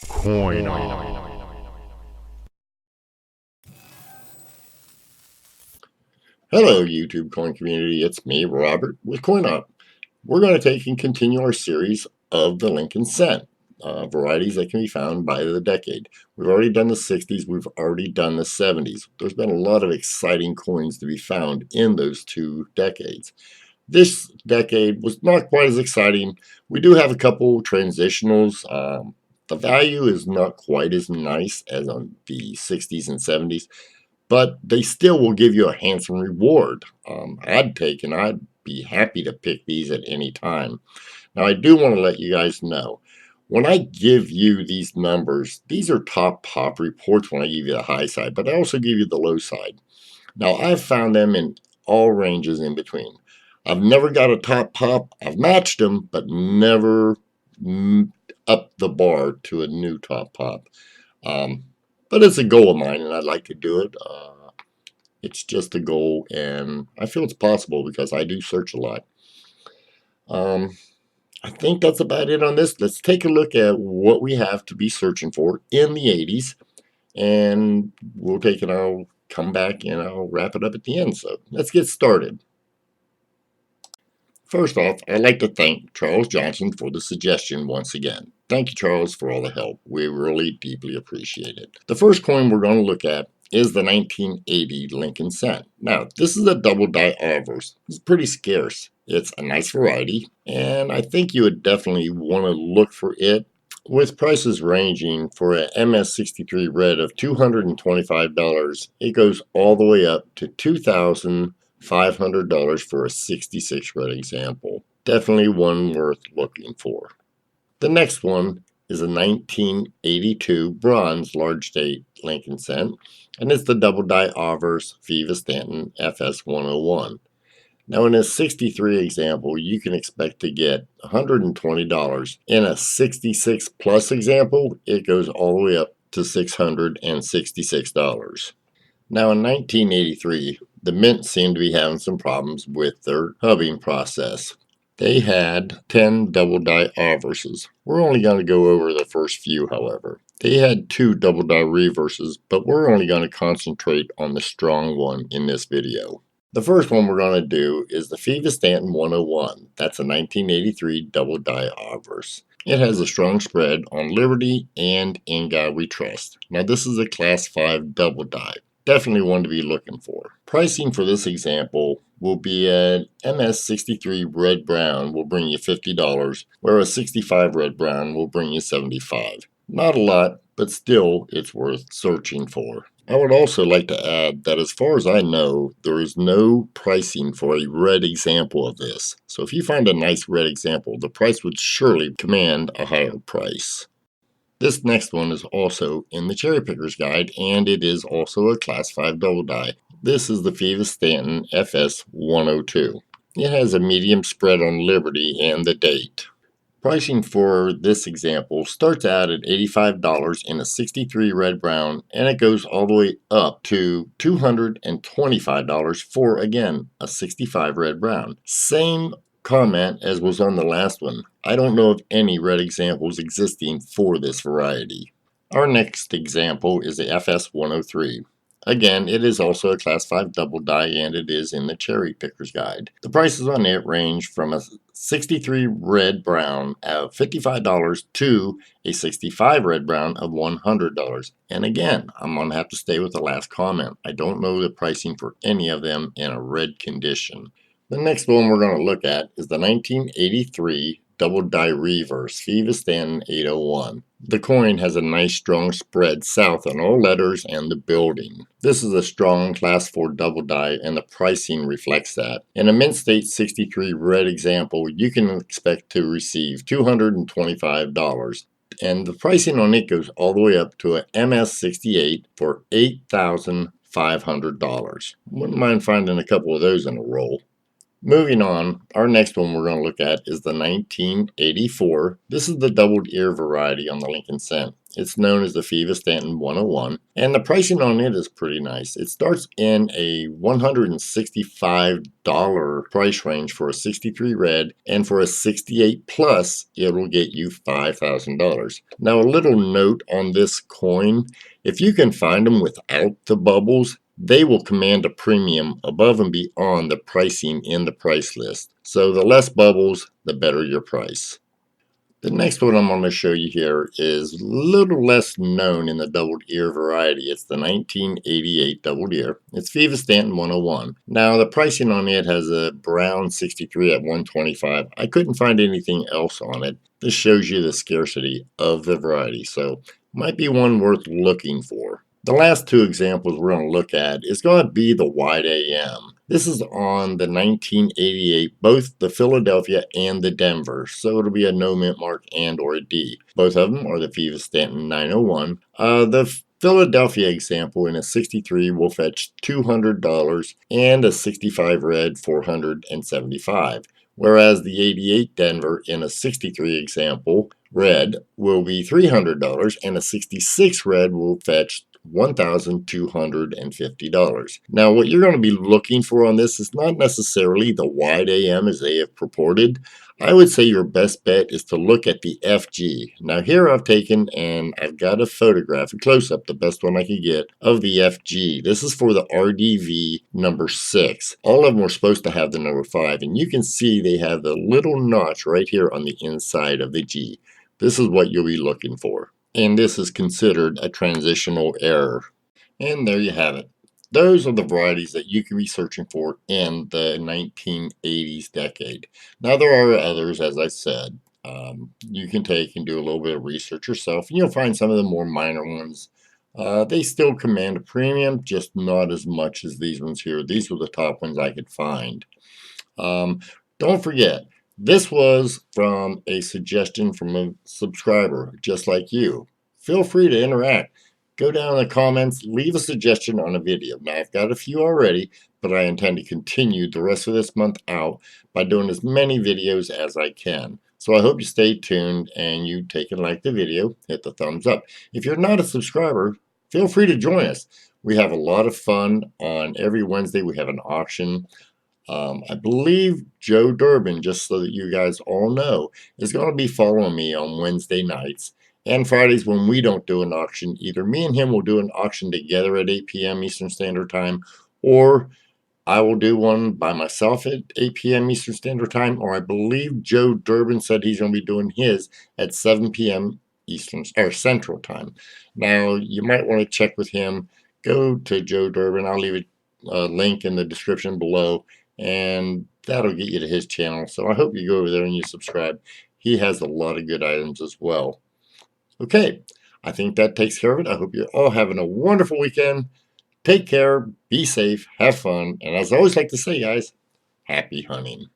Coin on. Hello, YouTube coin community. It's me, Robert, with CoinOp. We're going to take and continue our series of the Lincoln Cent, varieties that can be found by the decade. We've already done the 60s. We've already done the 70s. There's been a lot of exciting coins to be found in those two decades. This decade was not quite as exciting. We do have a couple transitionals. The value is not quite as nice as on the 60s and 70s, but they still will give you a handsome reward. I'd be happy to pick these at any time. Now, I do want to let you guys know, when I give you these numbers, these are top pop reports when I give you the high side, but I also give you the low side. Now, I've found them in all ranges in between. I've never got a top pop. I've matched them, but never up the bar to a new top pop. But it's a goal of mine, and I'd like to do it. It's just a goal, and I feel it's possible because I do search a lot. I think that's about it on this. Let's take a look at what we have to be searching for in the 80s, and we'll take it. I'll come back and I'll wrap it up at the end. So let's get started. First off, I'd like to thank Charles Johnson for the suggestion once again. Thank you, Charles, for all the help. We really deeply appreciate it. The first coin we're going to look at is the 1980 Lincoln Cent. Now, this is a double die obverse. It's pretty scarce. It's a nice variety, and I think you would definitely want to look for it, with prices ranging for an MS63 red of $225. It goes all the way up to $2,500 for a 66 red example. Definitely one worth looking for. The next one is a 1982 bronze large date Lincoln Cent, and it's the double die obverse Viva Stanton FS101. Now, in a 63 example, you can expect to get $120. In a 66 plus example, it goes all the way up to $666. Now, in 1983, the Mint seemed to be having some problems with their hubbing process. They had 10 double die obverses. We're only going to go over the first few, however. They had 2 double die reverses, but we're only going to concentrate on the strong one in this video. The first one we're going to do is the Viva Stanton 101. That's a 1983 double die obverse. It has a strong spread on Liberty and In God We Trust. Now, this is a Class 5 double die. Definitely one to be looking for. Pricing for this example will be an MS63 red brown will bring you $50, whereas 65 red brown will bring you $75. Not a lot, but still it's worth searching for. I would also like to add that as far as I know, there is no pricing for a red example of this. So if you find a nice red example, the price would surely command a higher price. This next one is also in the Cherry Picker's Guide, and it is also a Class 5 double die. This is the Viva Stanton FS102. It has a medium spread on Liberty and the date. Pricing for this example starts out at $85 in a 63 red brown, and it goes all the way up to $225 for, again, a 65 red brown. Same comment as was on the last one. I don't know of any red examples existing for this variety. Our next example is the FS103. Again, it is also a Class 5 double die, and it is in the Cherry Picker's Guide. The prices on it range from a 63 red brown of $55 to a 65 red brown of $100. And again, I'm going to have to stay with the last comment. I don't know the pricing for any of them in a red condition. The next one we're going to look at is the 1983 double die reverse Viva Stanton 801. The coin has a nice strong spread south on all letters and the building. This is a strong Class 4 double die, and the pricing reflects that. In a Mint State 63 red example, you can expect to receive $225. And the pricing on it goes all the way up to an MS68 for $8,500. Wouldn't mind finding a couple of those in a roll. Moving on, our next one we're going to look at is the 1984. This is the doubled ear variety on the Lincoln Cent. It's known as the Stanton 101, and the pricing on it is pretty nice. It starts in a $165 price range for a 63 red, and for a 68 plus, it will get you $5,000. Now, a little note on this coin: if you can find them without the bubbles, they will command a premium above and beyond the pricing in the price list. So the less bubbles, the better your price. The next one I'm going to show you here is a little less known in the doubled ear variety. It's the 1988 doubled ear. It's Stanton 101. Now, the pricing on it has a brown 63 at 125. I couldn't find anything else on it. This shows you the scarcity of the variety, so might be one worth looking for. The last two examples we're going to look at is going to be the wide AM. This is on the 1988, both the Philadelphia and the Denver, so it'll be a no mint mark and or a D. Both of them are the Stanton 901. The Philadelphia example in a 63 will fetch $200 and a 65 red $475. Whereas the 88 Denver in a 63 example red will be $300 and a 66 red will fetch $1,250. Now, what you're going to be looking for on this is not necessarily the wide AM as they have purported. I would say your best bet is to look at the FG. Now, here I've taken and I've got a photograph, a close-up, the best one I could get, of the FG. This is for the RDV number 6. All of them were supposed to have the number 5, and you can see they have the little notch right here on the inside of the G. This is what you'll be looking for, and this is considered a transitional error. And there you have it. Those are the varieties that you can be searching for in the 1980s decade. Now, there are others, as I said. You can take and do a little bit of research yourself, and you'll find some of the more minor ones. They still command a premium, just not as much as these ones here. These were the top ones I could find. Don't forget, this was from a suggestion from a subscriber, just like you. Feel free to interact. Go down in the comments, leave a suggestion on a video. Now, I've got a few already, but I intend to continue the rest of this month out by doing as many videos as I can. So I hope you stay tuned and you take and like the video, hit the thumbs up. If you're not a subscriber, feel free to join us. We have a lot of fun. On every Wednesday, we have an auction. I believe Joe Durbin, just so that you guys all know, is going to be following me on Wednesday nights and Fridays when we don't do an auction. Either me and him will do an auction together at 8 p.m. Eastern Standard Time, or I will do one by myself at 8 p.m. Eastern Standard Time, or I believe Joe Durbin said he's going to be doing his at 7 p.m. Eastern or Central Time. Now, you might want to check with him. Go to Joe Durbin. I'll leave a link in the description below, and that'll get you to his channel. So I hope you go over there and you subscribe. He has a lot of good items as well. Okay, I think that takes care of it. I hope you're all having a wonderful weekend. Take care, be safe, have fun, and as I always like to say, guys, happy hunting.